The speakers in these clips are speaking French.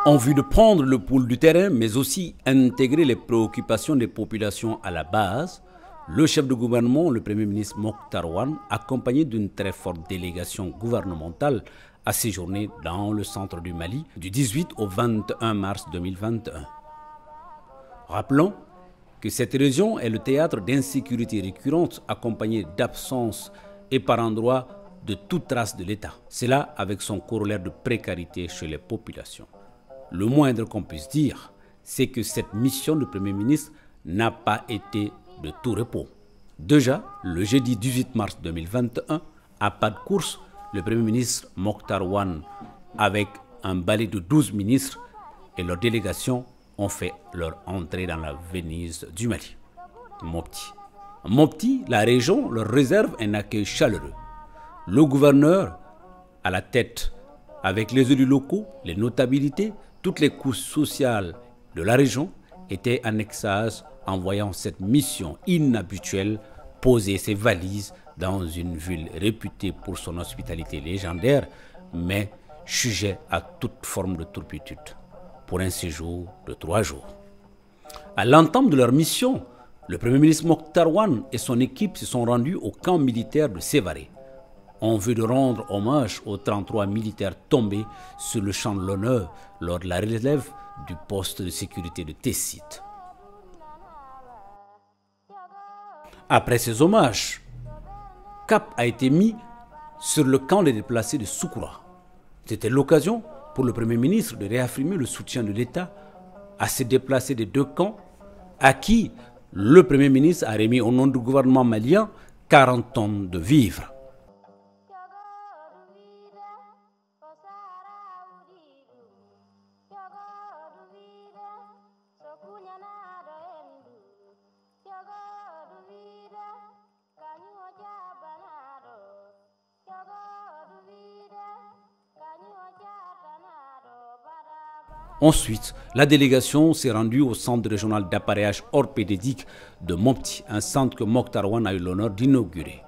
En vue de prendre le pouls du terrain, mais aussi intégrer les préoccupations des populations à la base, le chef de gouvernement, le Premier ministre Mokhtar Oune, accompagné d'une très forte délégation gouvernementale, a séjourné dans le centre du Mali du 18 au 21 mars 2021. Rappelons que cette région est le théâtre d'insécurité récurrente accompagnée d'absence et par endroits de toute trace de l'État. Cela avec son corollaire de précarité chez les populations. Le moindre qu'on puisse dire, c'est que cette mission du Premier ministre n'a pas été de tout repos. Déjà, le jeudi 18 mars 2021, à pas de course, le Premier ministre Mokhtar Oune, avec un balai de 12 ministres et leur délégation, ont fait leur entrée dans la Venise du Mali, Mopti. Mopti, la région, leur réserve un accueil chaleureux. Le gouverneur, à la tête, avec les élus locaux, les notabilités, toutes les couches sociales de la région, étaient en extase en voyant cette mission inhabituelle poser ses valises dans une ville réputée pour son hospitalité légendaire, mais sujet à toute forme de turpitude, pour un séjour de 3 jours. À l'entame de leur mission, le Premier ministre Mokhtar Oune et son équipe se sont rendus au camp militaire de Sévaré, en vue de rendre hommage aux 33 militaires tombés sur le champ de l'honneur lors de la relève du poste de sécurité de Tessit. Après ces hommages, cap a été mis sur le camp des déplacés de Soukoura. C'était l'occasion pour le Premier ministre de réaffirmer le soutien de l'État à ces déplacés des deux camps, à qui le Premier ministre a remis au nom du gouvernement malien 40 tonnes de vivres. Ensuite, la délégation s'est rendue au centre régional d'appareillage orthopédique de Mopti, un centre que Mokhtar Oune a eu l'honneur d'inaugurer.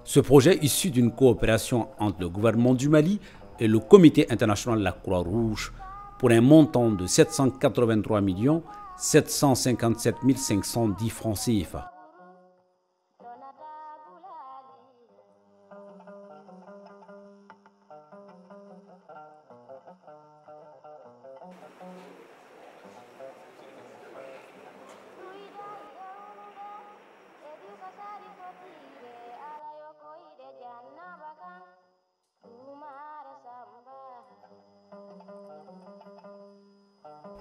Ce projet, issu d'une coopération entre le gouvernement du Mali et le Comité international de la Croix-Rouge, pour un montant de 783 757 510 francs CFA.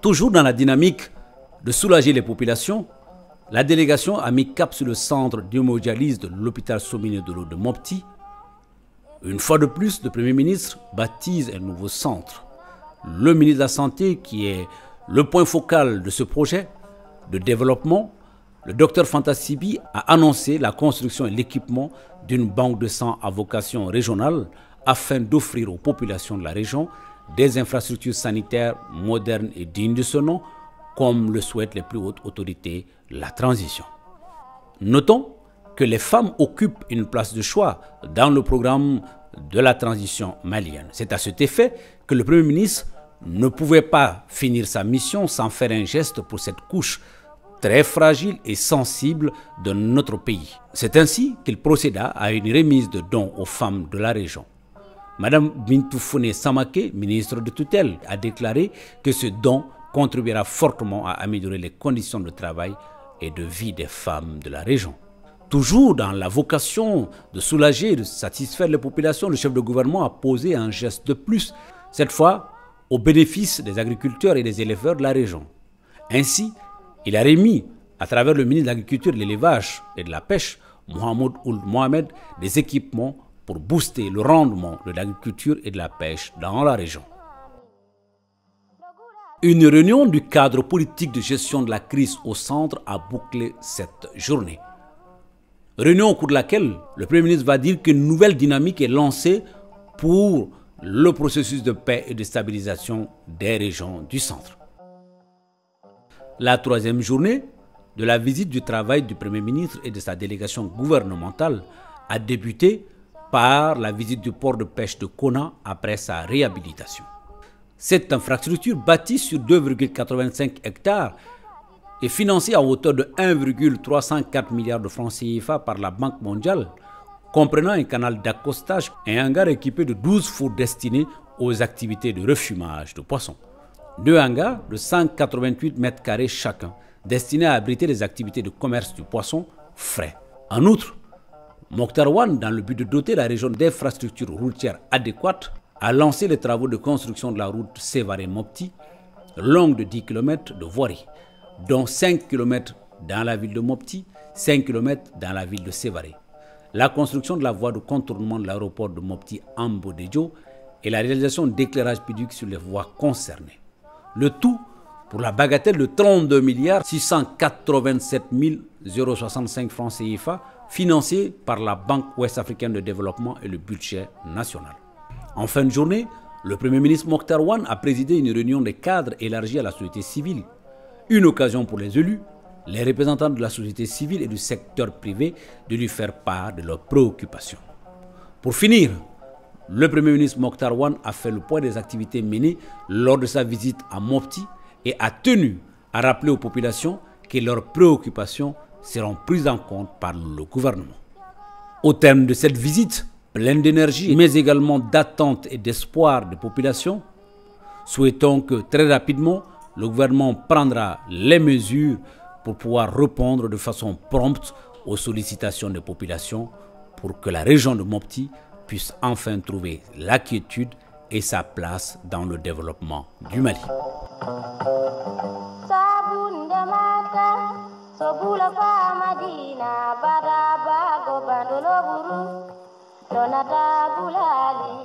Toujours dans la dynamique de soulager les populations, la délégation a mis cap sur le centre d'hémodialyse de l'hôpital Somminé de l'eau de Mopti. Une fois de plus, le Premier ministre baptise un nouveau centre. Le ministre de la Santé, qui est le point focal de ce projet de développement, le docteur Fanta Sibi, a annoncé la construction et l'équipement d'une banque de sang à vocation régionale afin d'offrir aux populations de la région des infrastructures sanitaires modernes et dignes de ce nom, comme le souhaitent les plus hautes autorités de la transition. Notons que les femmes occupent une place de choix dans le programme de la transition malienne. C'est à cet effet que le Premier ministre ne pouvait pas finir sa mission sans faire un geste pour cette couche très fragile et sensible de notre pays. C'est ainsi qu'il procéda à une remise de dons aux femmes de la région. Madame Bintou Foné Samake, ministre de tutelle, a déclaré que ce don contribuera fortement à améliorer les conditions de travail et de vie des femmes de la région. Toujours dans la vocation de soulager et de satisfaire les populations, le chef de gouvernement a posé un geste de plus, cette fois au bénéfice des agriculteurs et des éleveurs de la région. Ainsi, il a remis, à travers le ministre de l'Agriculture, de l'Élevage et de la Pêche, Mohamed Ould Mohamed, des équipements pour booster le rendement de l'agriculture et de la pêche dans la région. Une réunion du cadre politique de gestion de la crise au centre a bouclé cette journée. Réunion au cours de laquelle le Premier ministre va dire qu'une nouvelle dynamique est lancée pour le processus de paix et de stabilisation des régions du centre. La troisième journée de la visite du travail du Premier ministre et de sa délégation gouvernementale a débuté par la visite du port de pêche de Kona après sa réhabilitation. Cette infrastructure, bâtie sur 2,85 hectares, est financée à hauteur de 1,304 milliards de francs CFA par la Banque mondiale, comprenant un canal d'accostage et un hangar équipé de 12 fours destinés aux activités de refumage de poissons. 2 hangars de 188 mètres carrés chacun, destinés à abriter les activités de commerce du poisson frais. En outre, Mokhtar Wane, dans le but de doter la région d'infrastructures routières adéquates, a lancé les travaux de construction de la route Sévaré-Mopti, longue de 10 km de voirie, dont 5 km dans la ville de Mopti, 5 km dans la ville de Sévaré. La construction de la voie de contournement de l'aéroport de Mopti-Ambo-Dejo et la réalisation d'éclairage public sur les voies concernées. Le tout pour la bagatelle de 32 687 065 francs CFA, financé par la Banque ouest-africaine de développement et le budget national. En fin de journée, le Premier ministre Mokhtar Wane a présidé une réunion des cadres élargie à la société civile. Une occasion pour les élus, les représentants de la société civile et du secteur privé de lui faire part de leurs préoccupations. Pour finir, le Premier ministre Mokhtar Wane a fait le point des activités menées lors de sa visite à Mopti et a tenu à rappeler aux populations que leurs préoccupations seront prises en compte par le gouvernement. Au terme de cette visite, pleine d'énergie, mais également d'attente et d'espoir des populations, souhaitons que très rapidement, le gouvernement prendra les mesures pour pouvoir répondre de façon prompte aux sollicitations des populations pour que la région de Mopti puisse enfin trouver la quiétude et sa place dans le développement du Mali. Donata Bulali